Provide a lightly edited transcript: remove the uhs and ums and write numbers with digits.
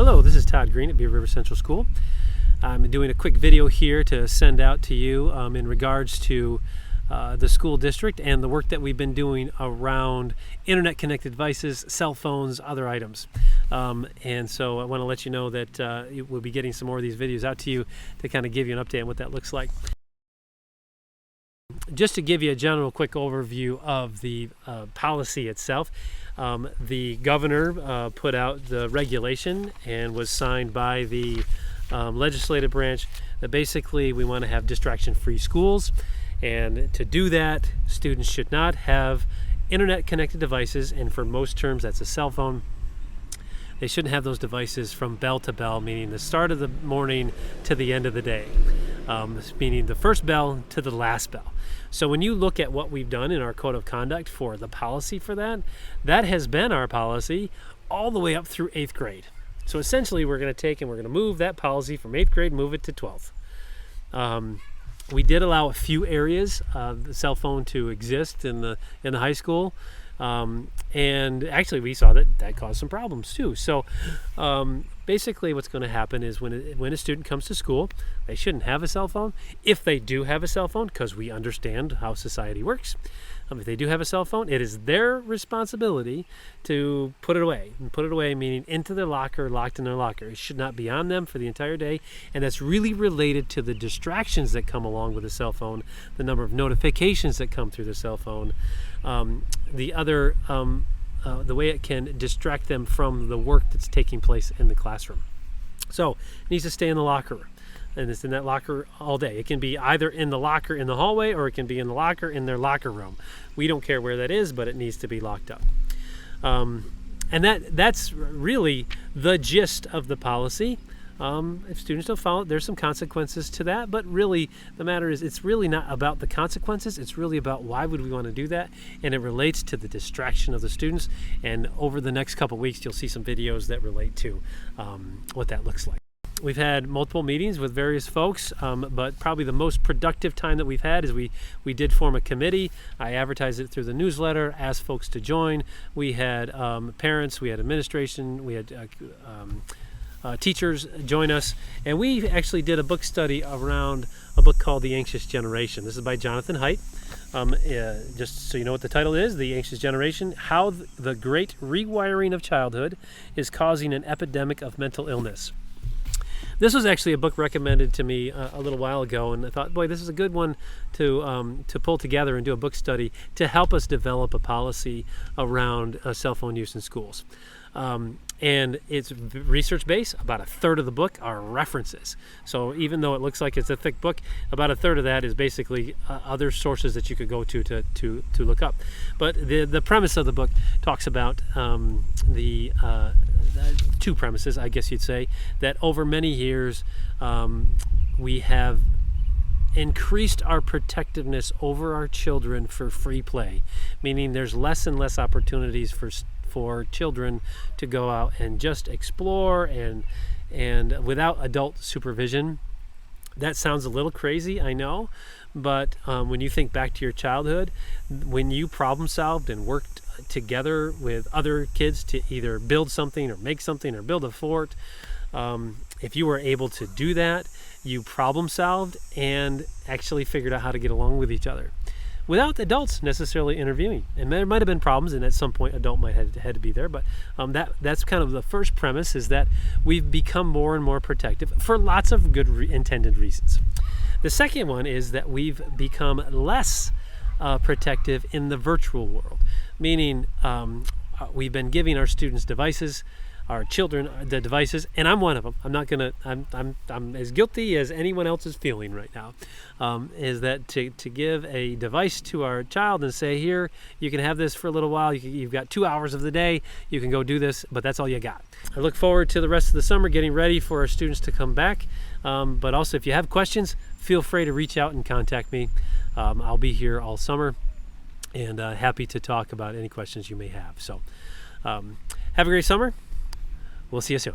Hello, this is Todd Green at Beaver River Central School. I'm doing a quick video here to send out to you in regards to the school district and the work that we've been doing around internet connected devices, cell phones, other items. And so I want to let you know that we'll be getting some more of these videos out to you to kind of give you an update on what that looks like. Just to give you a general quick overview of the policy itself, the governor put out the regulation and was signed by the legislative branch that basically we want to have distraction-free schools, and to do that students should not have internet connected devices, and for most terms that's a cell phone. They shouldn't have those devices from bell to bell, meaning the start of the morning to the end of the day, meaning the first bell to the last bell. So when you look at what we've done in our code of conduct for the policy for that, that has been our policy all the way up through 8th grade. So essentially we're going to take and we're going to move that policy from 8th grade, move it to 12th. We did allow a few areas of the cell phone to exist in the high school. And actually we saw that caused some problems too. So basically what's going to happen is when a student comes to school, they shouldn't have a cell phone. If they do have a cell phone, because we understand how society works, if they do have a cell phone, it is their responsibility to put it away. And put it away meaning into their locker, locked in their locker. It should not be on them for the entire day. And that's really related to the distractions that come along with a cell phone, the number of notifications that come through the cell phone, the way it can distract them from the work that's taking place in the classroom. So it needs to stay in the locker room, and it's in that locker all day. It can be either in the locker in the hallway, or it can be in the locker in their locker room. We don't care where that is, but it needs to be locked up. And that's really the gist of the policy. If students don't follow it, there's some consequences to that, but really the matter is it's really not about the consequences. It's really about why would we want to do that, and it relates to the distraction of the students. And over the next couple weeks you'll see some videos that relate to what that looks like. We've had multiple meetings with various folks, but probably the most productive time that we've had is we did form a committee. I advertised it through the newsletter, asked folks to join. We had parents, we had administration, we had teachers join us, and we actually did a book study around a book called The Anxious Generation. This is by Jonathan Haidt. Just so you know what the title is, The Anxious Generation, How the Great Rewiring of Childhood is Causing an Epidemic of Mental Illness. This was actually a book recommended to me a little while ago, and I thought, boy, this is a good one to pull together and do a book study to help us develop a policy around cell phone use in schools. And it's research-based. About a third of the book are references. So even though it looks like it's a thick book, about a third of that is basically other sources that you could go to look up. But the premise of the book talks about two premises, I guess you'd say, that over many years we have increased our protectiveness over our children for free play, meaning there's less and less opportunities for children to go out and just explore and without adult supervision. That sounds a little crazy, I know, but when you think back to your childhood, when you problem solved and worked together with other kids to either build something or make something or build a fort, if you were able to do that, you problem solved and actually figured out how to get along with each other without adults necessarily interviewing. And there might have been problems, and at some point adult might have had to be there, but that's kind of the first premise, is that we've become more and more protective for lots of good intended reasons. The second one is that we've become less protective in the virtual world, meaning we've been giving our students devices, our children the devices, and I'm one of them. I'm as guilty as anyone else is feeling right now. Is that to give a device to our child and say, here, you can have this for a little while. You've got 2 hours of the day. You can go do this, but that's all you got. I look forward to the rest of the summer, getting ready for our students to come back. But also, if you have questions, feel free to reach out and contact me. I'll be here all summer, and happy to talk about any questions you may have. So have a great summer. We'll see you soon.